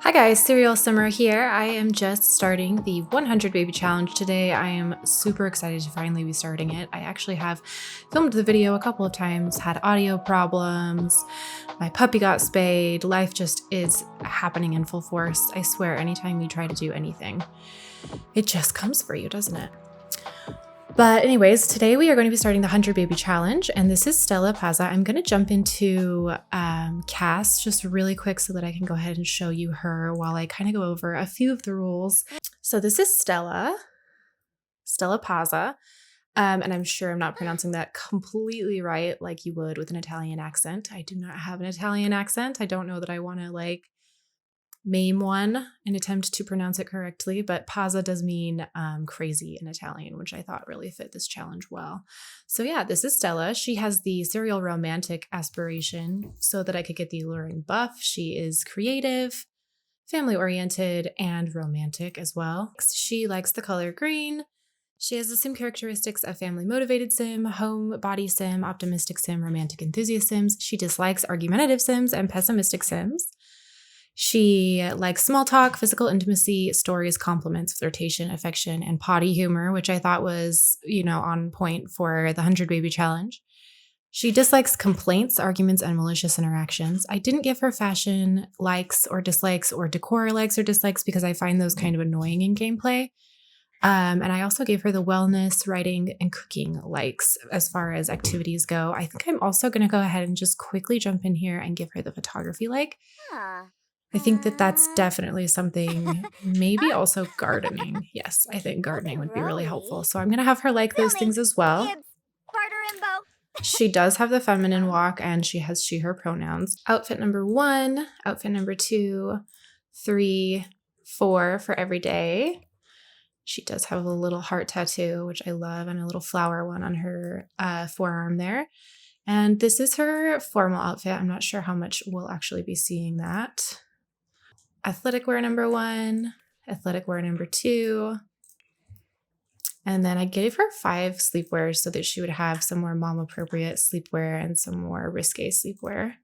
Hi guys, Serial Summer here. I am just starting the 100 baby challenge today. I am super excited to finally be starting it. I actually have filmed the video a couple of times, had audio problems, my puppy got spayed, life just is happening in full force. I swear, anytime you try to do anything, it just comes for you, doesn't it? But anyways, today we are going to be starting the 100 baby challenge, and this is Stella Paza. I'm going to jump into Cass just really quick so that I can go ahead and show you her while I kind of go over a few of the rules. So this is Stella Paza, and I'm sure I'm not pronouncing that completely right like you would with an Italian accent. I do not have an Italian accent. I don't know that I want to maim one and attempt to pronounce it correctly, but Paza does mean crazy in Italian, which I thought really fit this challenge well. So yeah, this is Stella. She has the serial romantic aspiration so that I could get the alluring buff. She is creative, family-oriented, and romantic as well. She likes the color green. She has the sim characteristics of family-motivated sim, home body sim, optimistic sim, romantic enthusiast sims. She dislikes argumentative sims and pessimistic sims. She likes small talk, physical intimacy, stories, compliments, flirtation, affection, and potty humor, which I thought was, on point for the 100 baby challenge. She dislikes complaints, arguments, and malicious interactions. I didn't give her fashion likes or dislikes or decor likes or dislikes because I find those kind of annoying in gameplay. And I also gave her the wellness, writing, and cooking likes as far as activities go. I think I'm also going to go ahead and just quickly jump in here and give her the photography like. I think that that's definitely something, maybe also gardening. Yes, I think gardening would be really helpful. So I'm going to have her like those things as well. She does have the feminine walk and she has she, her pronouns. Outfit number 1, outfit number 2, 3, 4 for every day. She does have a little heart tattoo, which I love, and a little flower one on her forearm there. And this is her formal outfit. I'm not sure how much we'll actually be seeing that. Athletic wear number 1, athletic wear number 2. And then I gave her 5 sleepwears so that she would have some more mom appropriate sleepwear and some more risque sleepwear.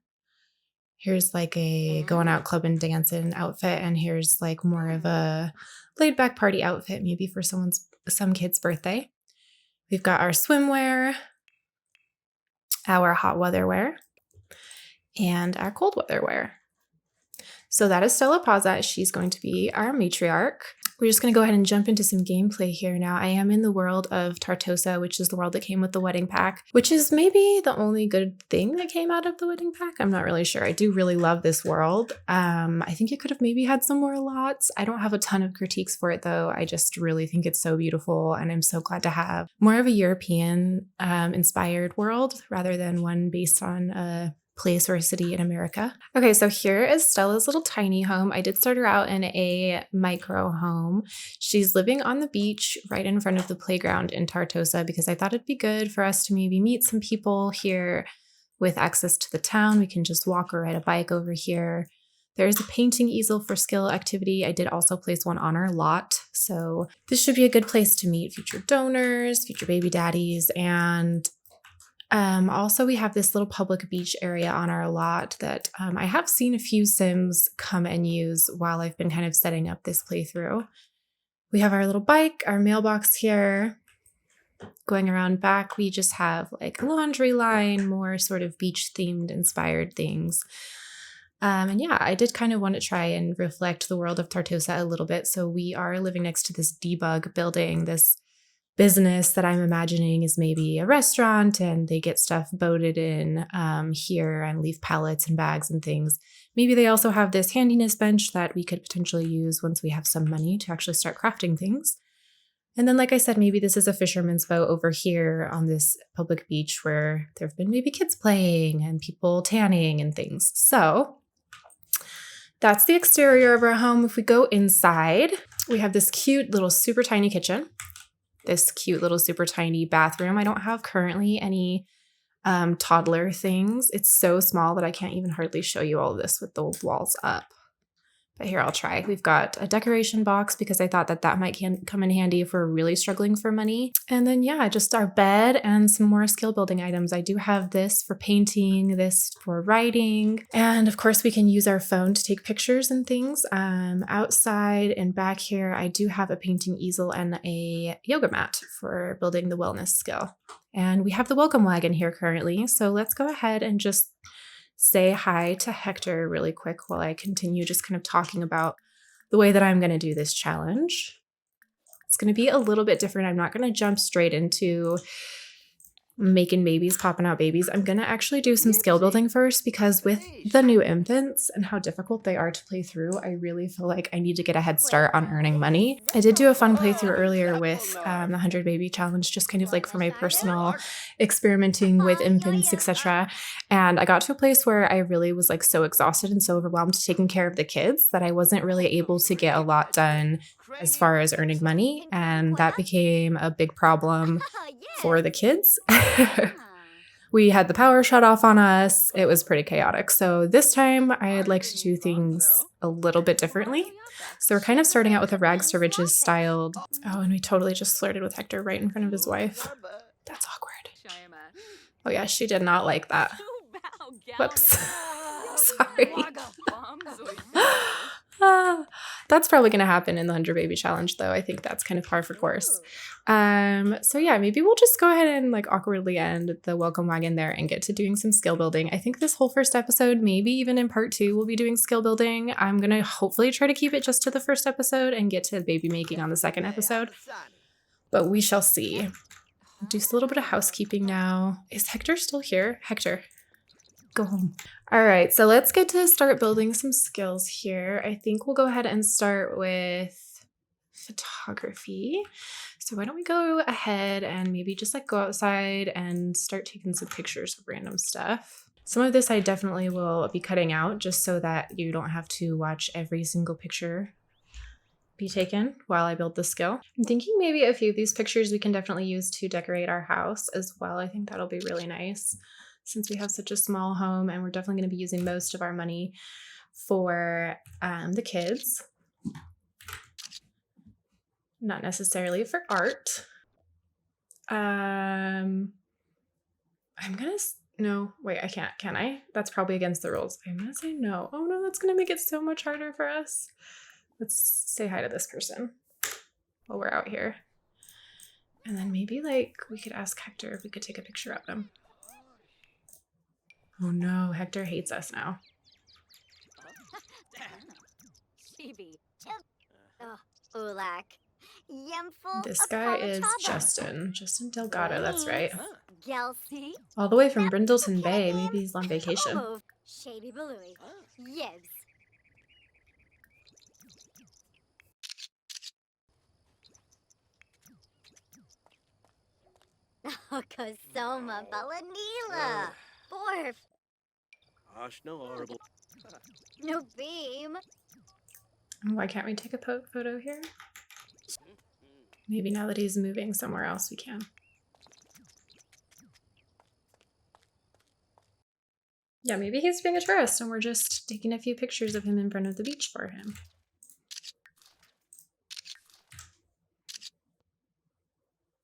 Here's like a going out club and dancing outfit, and here's like more of a laid back party outfit, maybe for some kid's birthday. We've got our swimwear, our hot weather wear, and our cold weather wear. So that is Stella Paza. She's going to be our matriarch. We're just going to go ahead and jump into some gameplay here now. I am in the world of Tartosa, which is the world that came with the wedding pack, which is maybe the only good thing that came out of the wedding pack. I'm not really sure. I do really love this world. I think it could have maybe had some more lots. I don't have a ton of critiques for it though. I just really think it's so beautiful, and I'm so glad to have more of a European inspired world rather than one based on a place or a city in America. Okay, so here is Stella's little tiny home. I did start her out in a micro home. She's living on the beach right in front of the playground in Tartosa because I thought it'd be good for us to maybe meet some people here with access to the town. We can just walk or ride a bike over here. There's a painting easel for skill activity. I did also place one on our lot. So this should be a good place to meet future donors, future baby daddies, and also, we have this little public beach area on our lot that I have seen a few Sims come and use while I've been kind of setting up this playthrough. We have our little bike, our mailbox here. Going around back, we just have like a laundry line, more sort of beach-themed inspired things. And yeah, I did kind of want to try and reflect the world of Tartosa a little bit. So we are living next to this debug building, this business that I'm imagining is maybe a restaurant, and they get stuff boated in here and leave pallets and bags and things. Maybe they also have this handiness bench that we could potentially use once we have some money to actually start crafting things. And then, like I said, maybe this is a fisherman's boat over here on this public beach where there have been maybe kids playing and people tanning and things. So that's the exterior of our home. If we go inside, we have this cute little super tiny kitchen. This cute little super tiny bathroom. I don't have currently any toddler things. It's so small that I can't even hardly show you all of this with the walls up. But here, I'll try. We've got a decoration box because I thought that that might come in handy if we're really struggling for money. And then, yeah, just our bed and some more skill building items. I do have this for painting, this for writing. And of course, we can use our phone to take pictures and things. Outside and back here, I do have a painting easel and a yoga mat for building the wellness skill. And we have the welcome wagon here currently. So let's go ahead and just say hi to Hector really quick while I continue just kind of talking about the way that I'm going to do this challenge. It's going to be a little bit different. I'm not going to jump straight into making babies, popping out babies. I'm going to actually do some skill building first because with the new infants and how difficult they are to play through, I really feel like I need to get a head start on earning money. I did do a fun playthrough earlier with the 100 baby challenge, just kind of like for my personal experimenting with infants, etc. And I got to a place where I really was like so exhausted and so overwhelmed taking care of the kids that I wasn't really able to get a lot done as far as earning money. And that became a big problem for the kids. We had the power shut off on us. It was pretty chaotic. So this time I'd like to do things a little bit differently. So we're kind of starting out with a rags to riches styled. Oh, and we totally just flirted with Hector right in front of his wife. That's awkward. Oh yeah, she did not like that. Whoops. Sorry. That's probably going to happen in the 100 baby challenge though. I think that's kind of par for course. So yeah, maybe we'll just go ahead and like awkwardly end the welcome wagon there and get to doing some skill building. I think this whole first episode, maybe even in part 2, we'll be doing skill building. I'm going to hopefully try to keep it just to the first episode and get to baby making on the second episode, but we shall see. Do a little bit of housekeeping now. Is Hector still here? Hector, go home. All right, so let's get to start building some skills here. I think we'll go ahead and start with photography. So why don't we go ahead and maybe just like go outside and start taking some pictures of random stuff. Some of this I definitely will be cutting out just so that you don't have to watch every single picture be taken while I build the skill. I'm thinking maybe a few of these pictures we can definitely use to decorate our house as well. I think that'll be really nice since we have such a small home and we're definitely going to be using most of our money for the kids. Not necessarily for art. I'm gonna, no, wait, I can't, can I? That's probably against the rules. I'm gonna say no. Oh no, that's gonna make it so much harder for us. Let's say hi to this person while we're out here. And then maybe like we could ask Hector if we could take a picture of him. Oh no, Hector hates us now. This guy is Justin Delgado, that's right. All the way from Brindleton Bay, maybe he's on vacation. Kosoma Balanila. Borf. No beam. Why can't we take a photo here? Maybe now that he's moving somewhere else we can. Yeah, maybe he's being a tourist and we're just taking a few pictures of him in front of the beach for him.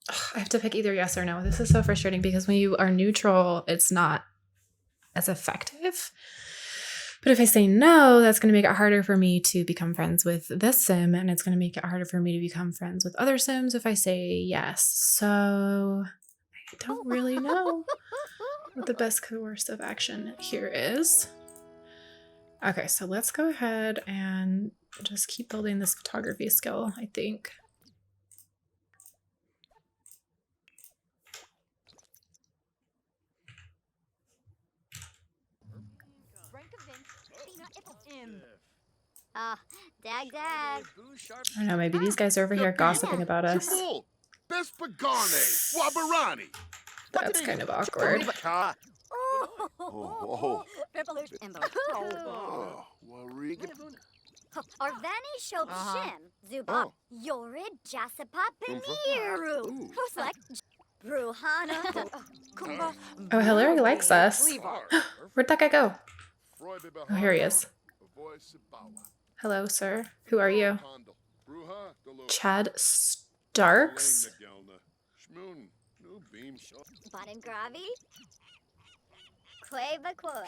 Ugh, I have to pick either yes or no. This is so frustrating because when you are neutral, it's not as effective. But if I say no, that's going to make it harder for me to become friends with this sim, and it's going to make it harder for me to become friends with other sims if I say yes. So I don't really know what the best course of action here is. Okay, so let's go ahead and just keep building this photography skill, I think. Dag. I don't know, maybe these guys are over here gossiping about us. That's kind of awkward. Orvani Shopshim, Zuba, Yorid Jasapa Peniru, Bruhana. Oh, Hillary likes us. Where'd that guy go? Oh, here he is. Hello, sir. Who are you? Chad Starks? Bottom Gravi? Quay Bakoy.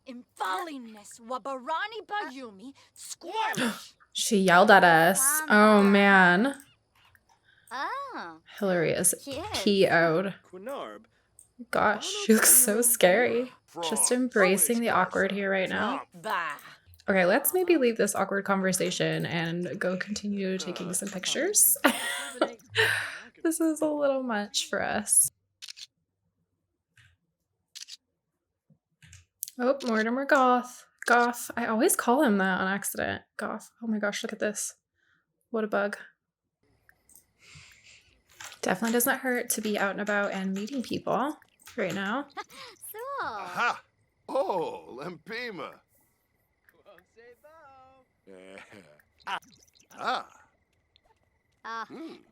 Infaliness wabarani bayumi squamish. She yelled at us. Oh, man. Oh. Hillary is Yes. PO'd. Gosh, she looks so scary. Just embracing the awkward here right now. Bah. Okay, let's maybe leave this awkward conversation and go continue taking some pictures. This is a little much for us. Oh, Mortimer Goth. Goth. I always call him that on accident. Goth. Oh my gosh, look at this. What a bug. Definitely doesn't hurt to be out and about and meeting people right now. So. Aha! Oh, Lempima.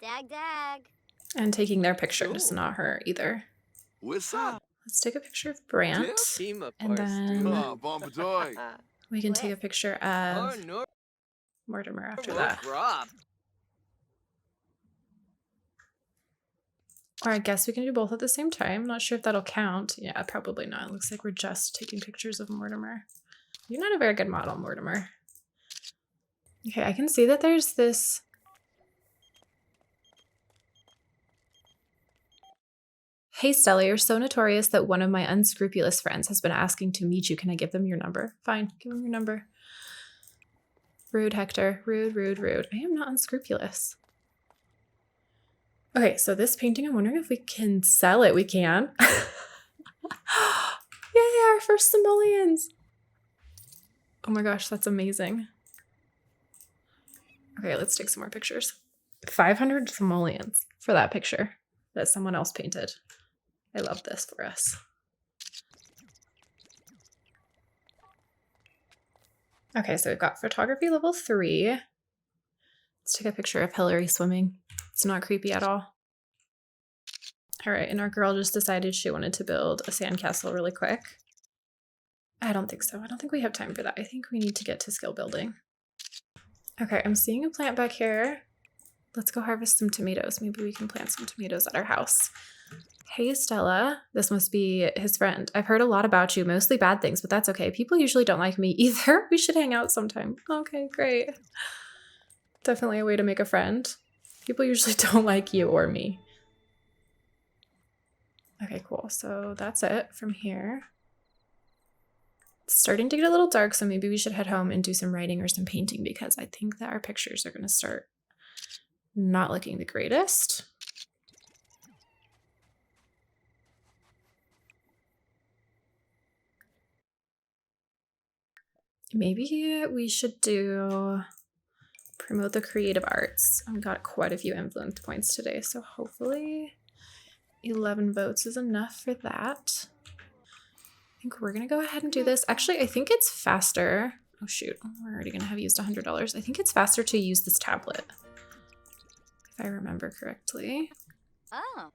Dag. And taking their picture does not hurt either. What's up? Let's take a picture of Brant. And then Bombadoy. we can take a picture of Mortimer after that. Or I guess we can do both at the same time. Not sure if that'll count. Yeah, probably not. It looks like we're just taking pictures of Mortimer. You're not a very good model, Mortimer. Okay, I can see that there's this... Hey Stella, you're so notorious that one of my unscrupulous friends has been asking to meet you. Can I give them your number? Fine, give them your number. Rude, Hector. Rude, rude, rude. I am not unscrupulous. Okay, so this painting, I'm wondering if we can sell it. We can. Yay, our first simoleons. Oh my gosh, that's amazing. Okay, let's take some more pictures. 500 simoleons for that picture that someone else painted. I love this for us. Okay, so we've got photography level 3. Let's take a picture of Hillary swimming. It's not creepy at all. All right, and our girl just decided she wanted to build a sandcastle really quick. I don't think so. I don't think we have time for that. I think we need to get to skill building. Okay, I'm seeing a plant back here. Let's go harvest some tomatoes. Maybe we can plant some tomatoes at our house. Hey, Stella. This must be his friend. I've heard a lot about you, mostly bad things, but that's okay. People usually don't like me either. We should hang out sometime. Okay, great. Definitely a way to make a friend. People usually don't like you or me. Okay, cool. So that's it from here. It's starting to get a little dark, so maybe we should head home and do some writing or some painting because I think that our pictures are going to start not looking the greatest. Maybe we should do promote the creative arts. I've got quite a few influence points today, so hopefully 11 votes is enough for that. I think we're going to go ahead and do this. Actually, I think it's faster. Oh, shoot. We're already going to have used $100. I think it's faster to use this tablet, if I remember correctly. Oh.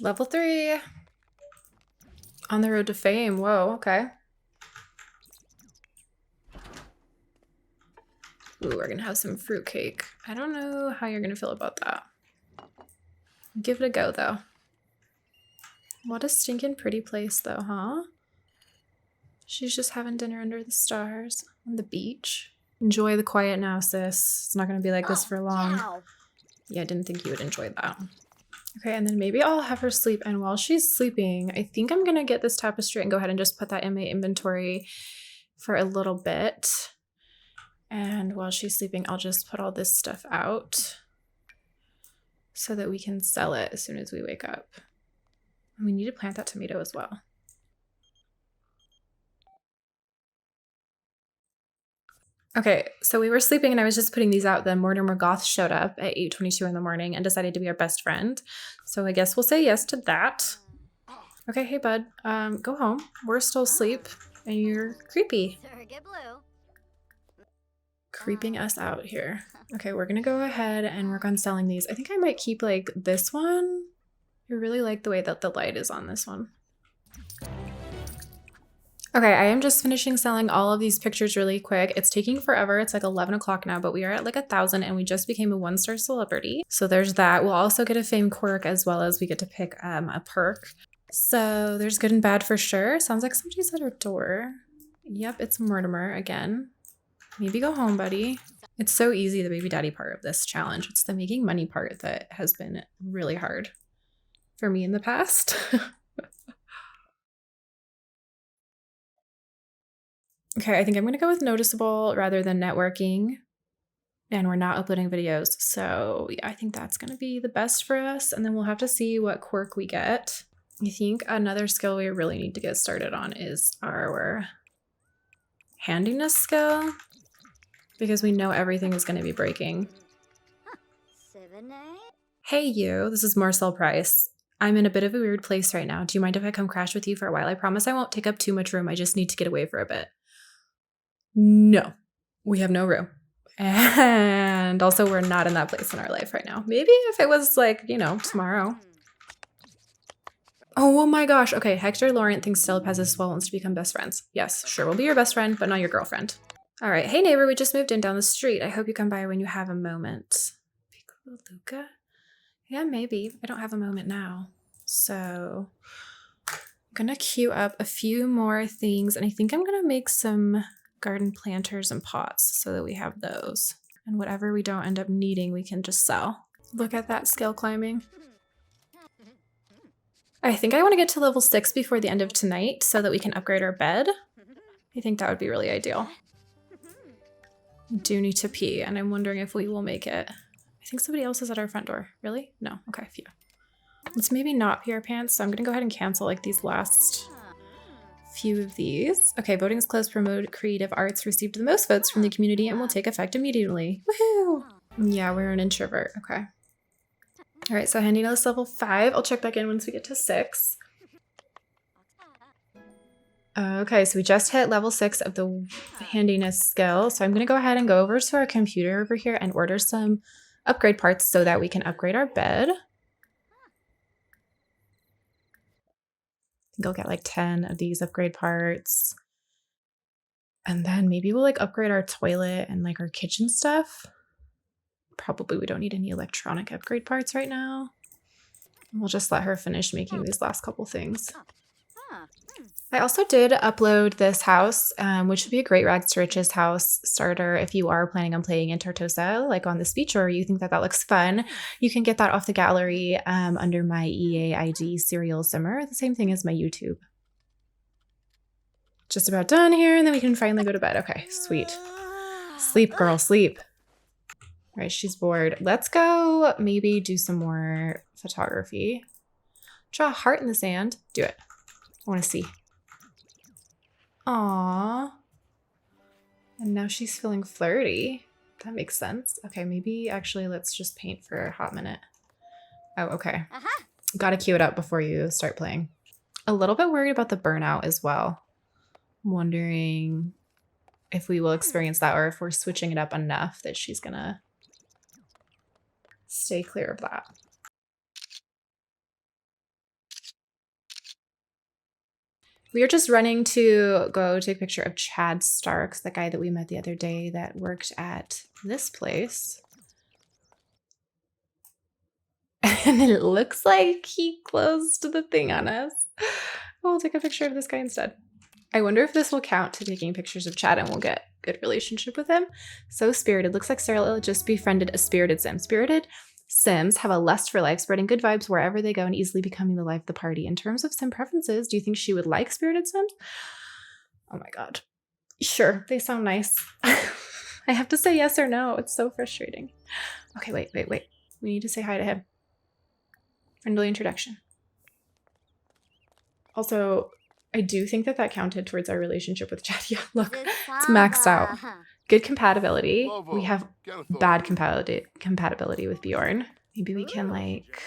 Level 3. On the road to fame. Whoa, okay. Ooh, we're gonna have some fruitcake. I don't know how you're gonna feel about that. Give it a go, though. What a stinking pretty place, though, huh? She's just having dinner under the stars on the beach. Enjoy the quiet now, sis. It's not gonna be like this for long. Wow. Yeah, I didn't think you would enjoy that. Okay, and then maybe I'll have her sleep. And while she's sleeping, I think I'm gonna get this tapestry and go ahead and just put that in my inventory for a little bit. And while she's sleeping, I'll just put all this stuff out so that we can sell it as soon as we wake up. And we need to plant that tomato as well. Okay, so we were sleeping and I was just putting these out. Then Mortimer Goth showed up at 8:22 in the morning and decided to be our best friend. So I guess we'll say yes to that. Okay, hey bud, go home. We're still asleep and you're creepy. Sir, get blue. creeping us out here. Okay, we're gonna go ahead and work on selling these. I think I might keep like this one. I really like the way that the light is on this one. Okay, I am just finishing selling all of these pictures really quick. It's taking forever. It's like 11 o'clock now, but we are at like 1,000 and we just became a 1-star celebrity. So there's that. We'll also get a fame quirk as well as we get to pick a perk. So there's good and bad for sure. Sounds like somebody's at our door. Yep, it's Mortimer again. Maybe go home, buddy. It's so easy, the baby daddy part of this challenge. It's the making money part that has been really hard for me in the past. Okay, I think I'm going to go with noticeable rather than networking. And we're not uploading videos. So yeah, I think that's going to be the best for us. And then we'll have to see what quirk we get. I think another skill we really need to get started on is our handiness skill. Because we know everything is going to be breaking. 7, 8. Hey you, this is Marcel Price. I'm in a bit of a weird place right now. Do you mind if I come crash with you for a while? I promise I won't take up too much room. I just need to get away for a bit. No, we have no room. And also we're not in that place in our life right now. Maybe if it was like, you know, tomorrow. Oh my gosh. Okay, Hector Laurent thinks Philip has a swell, wants to become best friends. Yes, sure, we'll be your best friend, but not your girlfriend. All right, hey neighbor, we just moved in down the street. I hope you come by when you have a moment. Luca? Yeah, maybe. I don't have a moment now. So I'm gonna queue up a few more things, and I think I'm gonna make some garden planters and pots so that we have those. And whatever we don't end up needing, we can just sell. Look at that skill climbing. I think I want to get to level 6 before the end of tonight so that we can upgrade our bed. I think that would be really ideal. We do need to pee, and I'm wondering if we will make it. I think somebody else is at our front door. Really? No. Okay, phew. Let's maybe not pee our pants, so I'm gonna go ahead and cancel like these last few of these. Okay, voting is closed. Promote creative arts received the most votes from the community and will take effect immediately. Woohoo! Yeah, we're an introvert. Okay. All right, so handiness level 5. I'll check back in once we get to 6. Okay, so we just hit level 6 of the handiness skill. So I'm going to go ahead and go over to our computer over here and order some upgrade parts so that we can upgrade our bed. I think I'll get like 10 of these upgrade parts. And then maybe we'll like upgrade our toilet and like our kitchen stuff. Probably we don't need any electronic upgrade parts right now. We'll just let her finish making these last couple things. I also did upload this house, which would be a great rags to riches house starter if you are planning on playing in Tartosa, like on this beach, or you think that that looks fun. You can get that off the gallery under my EA ID Serial Simmer, the same thing as my YouTube. Just about done here, and then we can finally go to bed. Okay, sweet. Sleep, girl, sleep. All right, she's bored. Let's go maybe do some more photography. Draw a heart in the sand. Do it. I want to see. Aww. And now she's feeling flirty. That makes sense. Okay, maybe actually let's just paint for a hot minute. Oh, okay. Gotta cue it up before you start playing. A little bit worried about the burnout as well. I'm wondering if we will experience that or if we're switching it up enough that she's gonna stay clear of that. We are just running to go take a picture of Chad Starks, the guy that we met the other day that worked at this place. And it looks like he closed the thing on us. We'll take a picture of this guy instead. I wonder if this will count to taking pictures of Chad and we'll get a good relationship with him. So spirited. Looks like Sarah just befriended a spirited sim. Spirited Sims have a lust for life, spreading good vibes wherever they go and easily becoming the life of the party. In terms of sim preferences, do you think she would like spirited Sims? Oh my god. Sure, they sound nice. I have to say yes or no. It's so frustrating. Okay, wait. We need to say hi to him. Friendly introduction. Also, I do think that that counted towards our relationship with Chad. Yeah, look, it's maxed out. Good compatibility. We have bad compatibility with Bjorn. Maybe we can like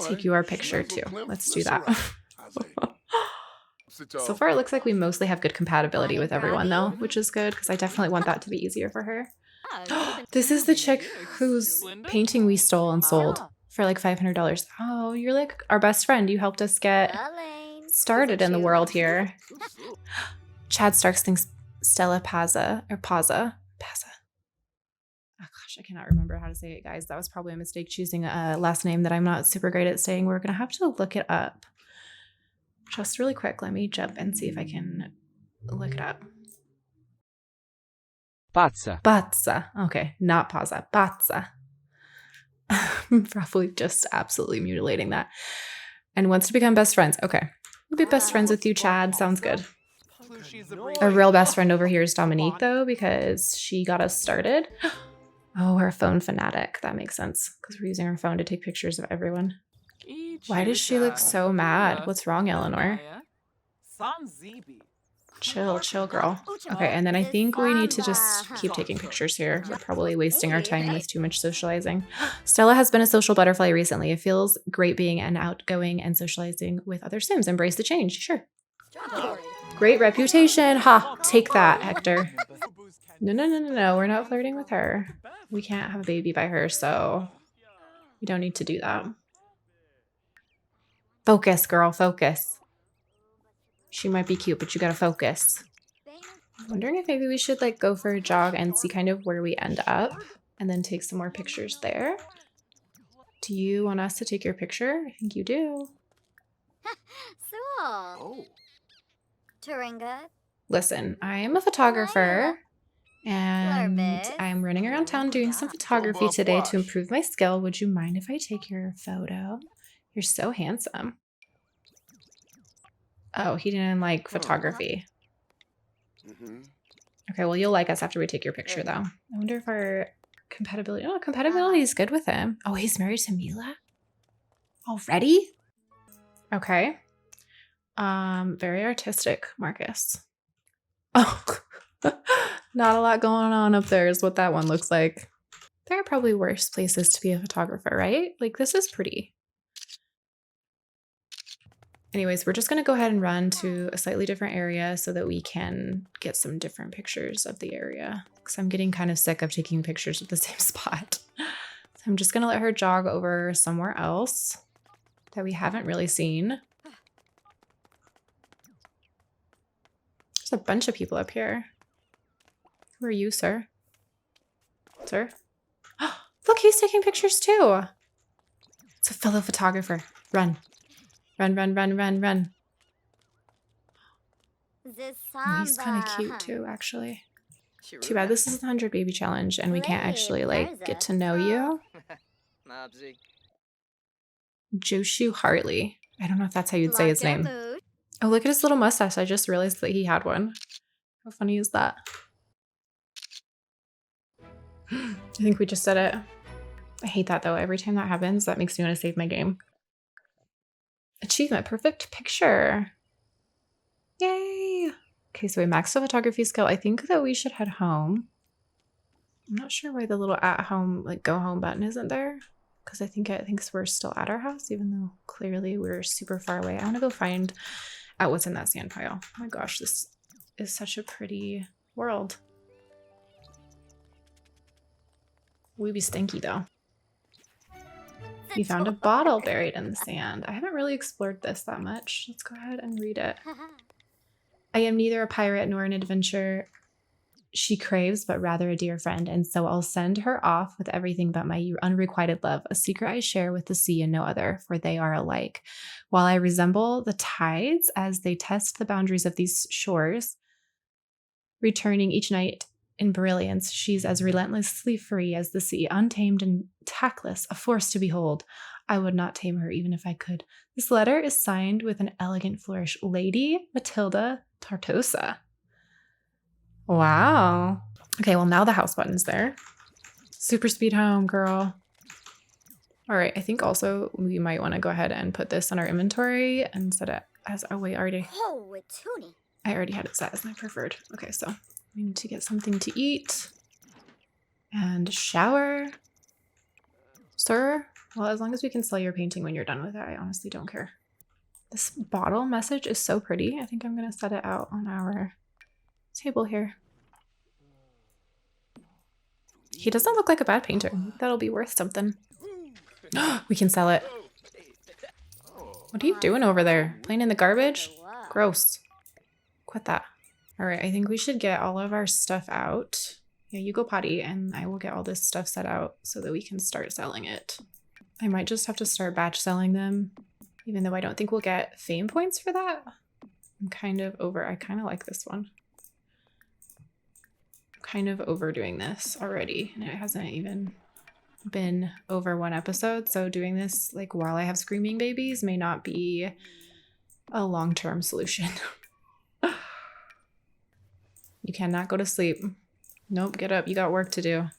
take your picture too. Let's do that. So far, it looks like we mostly have good compatibility with everyone, though, which is good because I definitely want that to be easier for her. This is the chick whose painting we stole and sold for like $500. Oh, you're like our best friend. You helped us get started in the world here. Chad Starks thinks Stella Pazza. Oh gosh, I cannot remember how to say it, guys. That was probably a mistake choosing a last name that I'm not super great at saying. We're going to have to look it up. Just really quick, let me jump and see if I can look it up. Pazza. Pazza. Okay, not Pazza. Pazza. I'm probably just absolutely mutilating that. And wants to become best friends. Okay. We'll be best friends with you, Chad. Sounds good. A real best friend over here is Dominique, though, because she got us started. Oh, we're a phone fanatic. That makes sense, because we're using our phone to take pictures of everyone. Why does she look so mad? What's wrong, Eleanor? Chill, girl. Okay, and then I think we need to just keep taking pictures here. We're probably wasting our time with too much socializing. Stella has been a social butterfly recently. It feels great being an outgoing and socializing with other Sims. Embrace the change. Sure. Great reputation. Ha, take that, Hector. No. We're not flirting with her. We can't have a baby by her, so we don't need to do that. Focus, girl, focus. She might be cute, but you gotta focus. I'm wondering if maybe we should like go for a jog and see kind of where we end up and then take some more pictures there. Do you want us to take your picture? I think you do. So, Turinga. Listen, I am a photographer and I'm running around town doing some photography today to improve my skill. Would you mind if I take your photo? You're so handsome. Oh, he didn't like photography. Okay, well, you'll like us after we take your picture, though. I wonder if our compatibility... Oh, compatibility is good with him. Oh, he's married to Mila? Already? Okay. Very artistic, Marcus. Oh, not a lot going on up there is what that one looks like. There are probably worse places to be a photographer, right? Like, this is pretty. Anyways, we're just going to go ahead and run to a slightly different area so that we can get some different pictures of the area. Because I'm getting kind of sick of taking pictures of the same spot. So I'm just going to let her jog over somewhere else that we haven't really seen. There's a bunch of people up here. Who are you, sir? Sir? Look, he's taking pictures too. It's a fellow photographer. Run. Run. Oh, he's kind of cute too, actually. Too bad this is the 100 baby challenge and we can't actually like get to know you. Joshu Hartley. I don't know if that's how you'd say his name. Oh, look at his little mustache. I just realized that he had one. How funny is that? I think we just did it. I hate that though. Every time that happens, that makes me want to save my game. Achievement, perfect picture. Yay. Okay, so we maxed the photography skill. I think that we should head home. I'm not sure why the little at home, like go home button isn't there. Because it thinks we're still at our house, even though clearly we're super far away. I want to go find out what's in that sand pile. Oh my gosh, this is such a pretty world. We be stinky though. We found a bottle buried in the sand. I haven't really explored this that much. Let's go ahead and read it. I am neither a pirate nor an adventurer she craves, but rather a dear friend, and so I'll send her off with everything but my unrequited love, a secret I share with the sea and no other, for they are alike. While I resemble the tides as they test the boundaries of these shores, returning each night in brilliance, she's as relentlessly free as the sea, untamed and tactless, a force to behold. I would not tame her even if I could. This letter is signed with an elegant flourish. Lady Matilda Tartosa. Wow. Okay, well now the house button's there. Super speed home, girl. All right, I think also we might want to go ahead and put this on our inventory and set it as, oh wait, I already had it set as my preferred. Okay, so we need to get something to eat and shower. Sir, well, as long as we can sell your painting when you're done with it, I honestly don't care. This bottle message is so pretty. I think I'm gonna set it out on our table here. He doesn't look like a bad painter. That'll be worth something. We can sell it. What are you doing over there? Playing in the garbage? Gross. Quit that. All right, I think we should get all of our stuff out. Yeah, you go potty and I will get all this stuff set out so that we can start selling it. I might just have to start batch selling them, even though I don't think we'll get fame points for that. I'm kind of over. I kind of like this one. I'm kind of overdoing this already, and it hasn't even been over 1 episode, so doing this like while I have screaming babies may not be a long-term solution. You cannot go to sleep. Nope, get up. You got work to do. All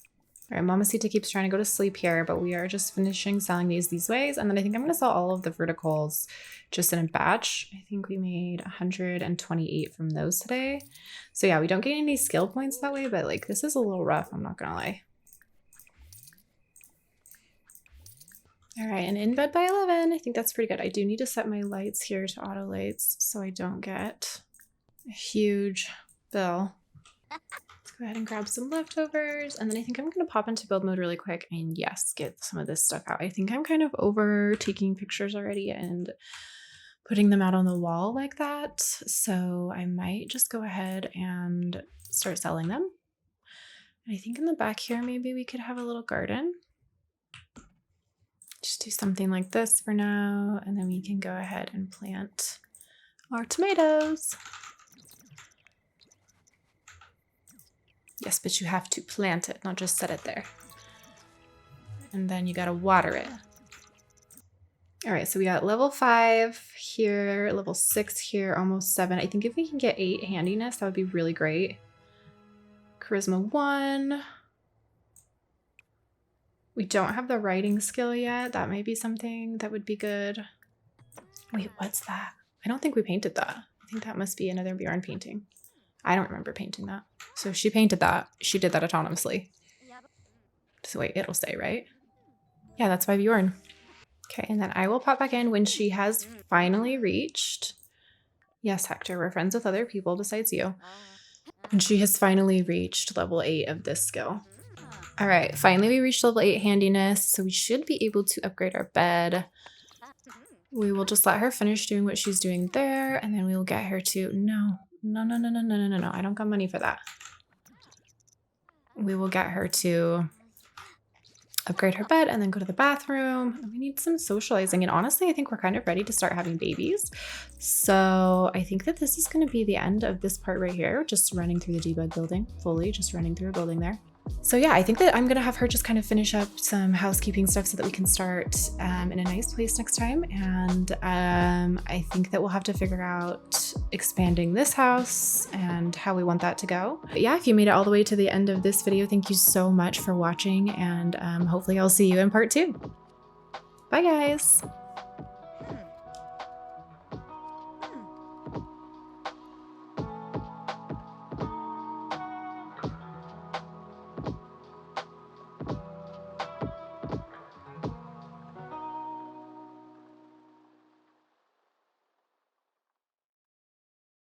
right, Mamacita keeps trying to go to sleep here, but we are just finishing selling these ways, and then I think I'm going to sell all of the verticals just in a batch. I think we made 128 from those today. So yeah, we don't gain any skill points that way, but like this is a little rough, I'm not going to lie. All right, and in bed by 11. I think that's pretty good. I do need to set my lights here to auto lights so I don't get a huge bill. Let's go ahead and grab some leftovers. And then I think I'm going to pop into build mode really quick and yes, get some of this stuff out. I think I'm kind of over taking pictures already and putting them out on the wall like that. So I might just go ahead and start selling them. And I think in the back here, maybe we could have a little garden. Just do something like this for now, and then we can go ahead and plant our tomatoes. Yes, but you have to plant it, not just set it there. And then you gotta water it. All right, so we got level 5 here, level 6 here, almost 7. I think if we can get 8 handiness, that would be really great. Charisma 1. We don't have the writing skill yet. That may be something that would be good. Wait, what's that? I don't think we painted that. I think that must be another Bjorn painting. I don't remember painting that. So she painted that. She did that autonomously. So wait, it'll say, right? Yeah, that's by Bjorn. Okay, and then I will pop back in when she has finally reached... Yes, Hector, we're friends with other people besides you. And she has finally reached level 8 of this skill. All right, finally we reached level 8 handiness, so we should be able to upgrade our bed. We will just let her finish doing what she's doing there, and then we will get her to... No, I don't got money for that. We will get her to upgrade her bed and then go to the bathroom. We need some socializing, and honestly, I think we're kind of ready to start having babies. So I think that this is going to be the end of this part right here, just running through the debug building, fully just running through a building there. So yeah, I think that I'm gonna have her just kind of finish up some housekeeping stuff so that we can start in a nice place next time. And I think that we'll have to figure out expanding this house and how we want that to go. But yeah, if you made it all the way to the end of this video, thank you so much for watching, and hopefully I'll see you in part 2. Bye guys.